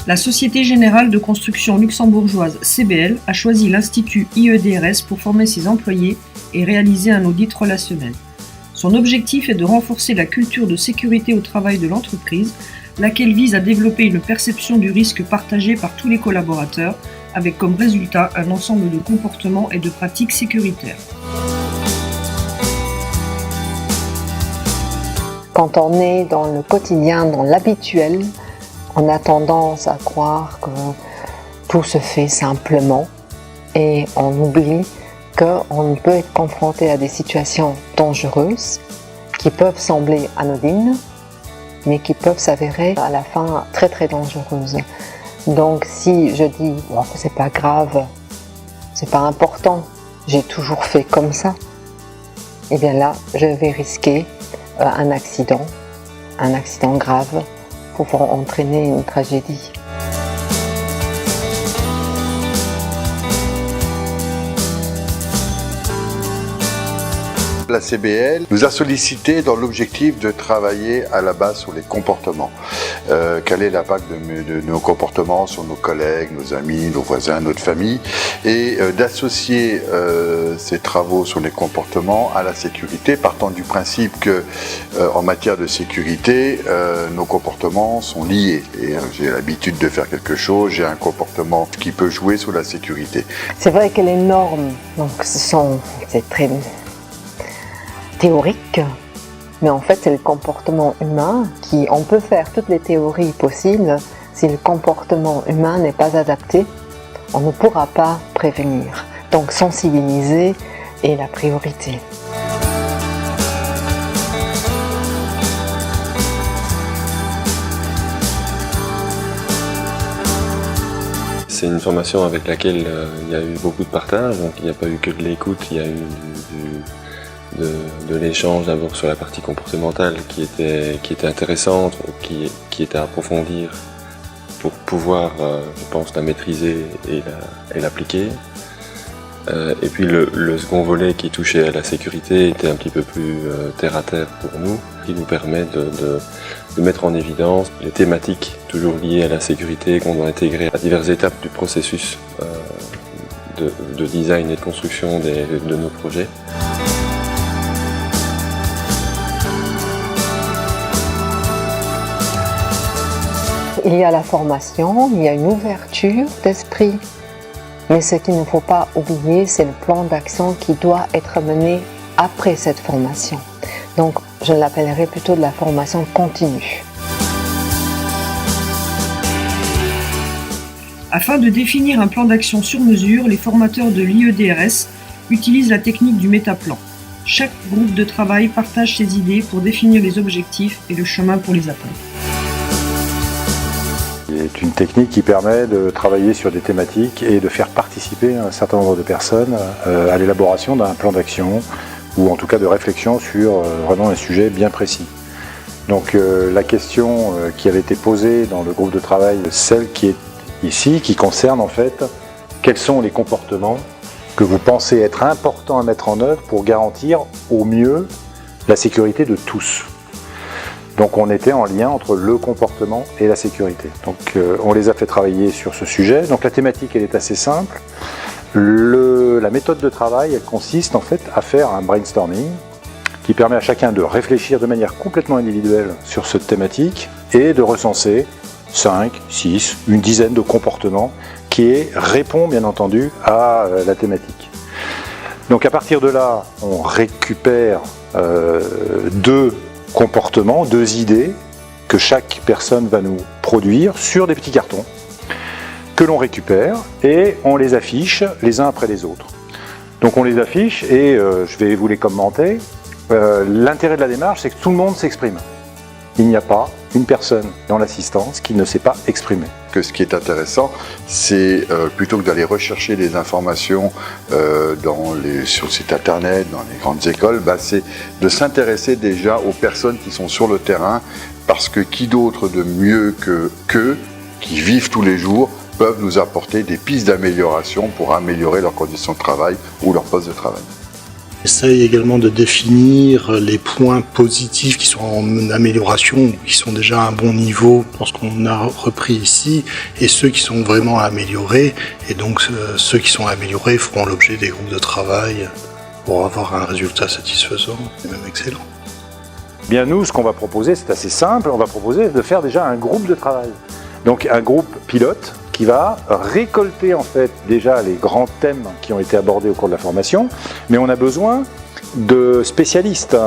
La Société Générale de Construction Luxembourgeoise CBL a choisi l'Institut IEDRS pour former ses employés et réaliser un audit relationnel. Son objectif est de renforcer la culture de sécurité au travail de l'entreprise, laquelle vise à développer une perception du risque partagée par tous les collaborateurs, avec comme résultat un ensemble de comportements et de pratiques sécuritaires. Quand on est dans le quotidien, dans l'habituel, on a tendance à croire que tout se fait simplement et on oublie qu'on peut être confronté à des situations dangereuses qui peuvent sembler anodines, mais qui peuvent s'avérer à la fin très très dangereuses. Donc si je dis oh, c'est pas grave, c'est pas important, j'ai toujours fait comme ça, et bien là je vais risquer un accident grave pouvant entraîner une tragédie. La CBL nous a sollicité dans l'objectif de travailler à la base sur les comportements. Quel est l'impact de nos comportements sur nos collègues, nos amis, nos voisins, notre famille, et d'associer ces travaux sur les comportements à la sécurité, partant du principe que en matière de sécurité, nos comportements sont liés. Et j'ai l'habitude de faire quelque chose, j'ai un comportement qui peut jouer sur la sécurité. C'est vrai que les normes, donc c'est très théorique, mais en fait c'est le comportement humain on peut faire toutes les théories possibles, si le comportement humain n'est pas adapté, on ne pourra pas prévenir. Donc sensibiliser est la priorité. C'est une formation avec laquelle il y a eu beaucoup de partage, donc il n'y a pas eu que de l'écoute, il y a eu de l'échange d'abord sur la partie comportementale qui était intéressante, qui était à approfondir pour pouvoir, je pense, la maîtriser et l'appliquer. Et puis le second volet qui touchait à la sécurité était un petit peu plus terre à terre pour nous, qui nous permet de mettre en évidence les thématiques toujours liées à la sécurité qu'on doit intégrer à diverses étapes du processus de design et de construction de nos projets. Il y a la formation, il y a une ouverture d'esprit, mais ce qu'il ne faut pas oublier, c'est le plan d'action qui doit être mené après cette formation. Donc, je l'appellerais plutôt de la formation continue. Afin de définir un plan d'action sur mesure, les formateurs de l'IEDRS utilisent la technique du métaplan. Chaque groupe de travail partage ses idées pour définir les objectifs et le chemin pour les atteindre. C'est une technique qui permet de travailler sur des thématiques et de faire participer un certain nombre de personnes à l'élaboration d'un plan d'action ou en tout cas de réflexion sur vraiment un sujet bien précis. Donc la question qui avait été posée dans le groupe de travail, celle qui est ici, qui concerne en fait quels sont les comportements que vous pensez être importants à mettre en œuvre pour garantir au mieux la sécurité de tous. Donc on était en lien entre le comportement et la sécurité. Donc on les a fait travailler sur ce sujet. Donc la thématique elle est assez simple. La méthode de travail elle consiste en fait à faire un brainstorming qui permet à chacun de réfléchir de manière complètement individuelle sur cette thématique et de recenser 5, 6, une dizaine de comportements qui répondent bien entendu à la thématique. Donc à partir de là, on récupère deux comportements, deux idées que chaque personne va nous produire sur des petits cartons que l'on récupère et on les affiche les uns après les autres. Donc on les affiche et je vais vous les commenter. L'intérêt de la démarche, c'est que tout le monde s'exprime. Il n'y a pas une personne dans l'assistance qui ne s'est pas exprimée. Ce qui est intéressant, c'est plutôt que d'aller rechercher des informations sur le site internet, dans les grandes écoles, c'est de s'intéresser déjà aux personnes qui sont sur le terrain, parce que qui d'autre de mieux qu'eux, qui vivent tous les jours, peuvent nous apporter des pistes d'amélioration pour améliorer leurs conditions de travail ou leur poste de travail. Essaye également de définir les points positifs qui sont en amélioration, qui sont déjà à un bon niveau pour ce qu'on a repris ici, et ceux qui sont vraiment à améliorer. Et donc ceux qui sont améliorés feront l'objet des groupes de travail pour avoir un résultat satisfaisant et même excellent. Bien nous, ce qu'on va proposer, c'est assez simple, on va proposer de faire déjà un groupe de travail. Donc un groupe pilote qui va récolter en fait déjà les grands thèmes qui ont été abordés au cours de la formation, mais on a besoin de spécialistes.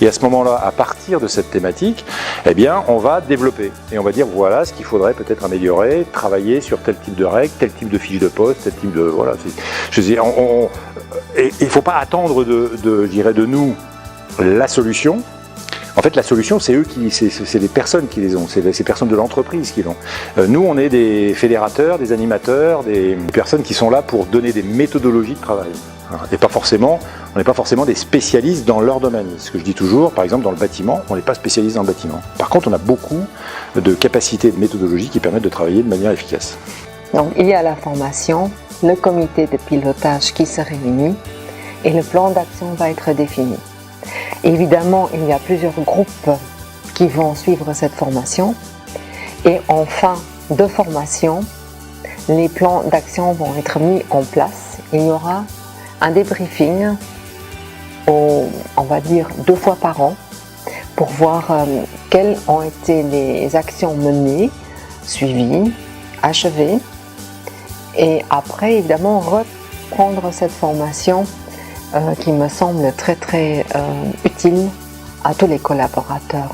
Et à ce moment-là, à partir de cette thématique, eh bien, on va développer. Et on va dire, voilà ce qu'il faudrait peut-être améliorer, travailler sur tel type de règles, tel type de fiche de poste, tel type de... Voilà. Je veux dire, il ne faut pas attendre je dirais, de nous la solution. En fait, la solution, c'est les personnes qui les ont, c'est les personnes de l'entreprise qui l'ont. Nous, on est des fédérateurs, des animateurs, des personnes qui sont là pour donner des méthodologies de travail. Et pas forcément, on n'est pas forcément des spécialistes dans leur domaine. Ce que je dis toujours, par exemple, dans le bâtiment, on n'est pas spécialiste dans le bâtiment. Par contre, on a beaucoup de capacités de méthodologie qui permettent de travailler de manière efficace. Donc, il y a la formation, le comité de pilotage qui se réunit et le plan d'action va être défini. Évidemment, il y a plusieurs groupes qui vont suivre cette formation et en fin de formation, les plans d'action vont être mis en place. Il y aura un débriefing, on va dire 2 fois par an, pour voir quelles ont été les actions menées, suivies, achevées, et après évidemment reprendre cette formation qui me semble très utile à tous les collaborateurs.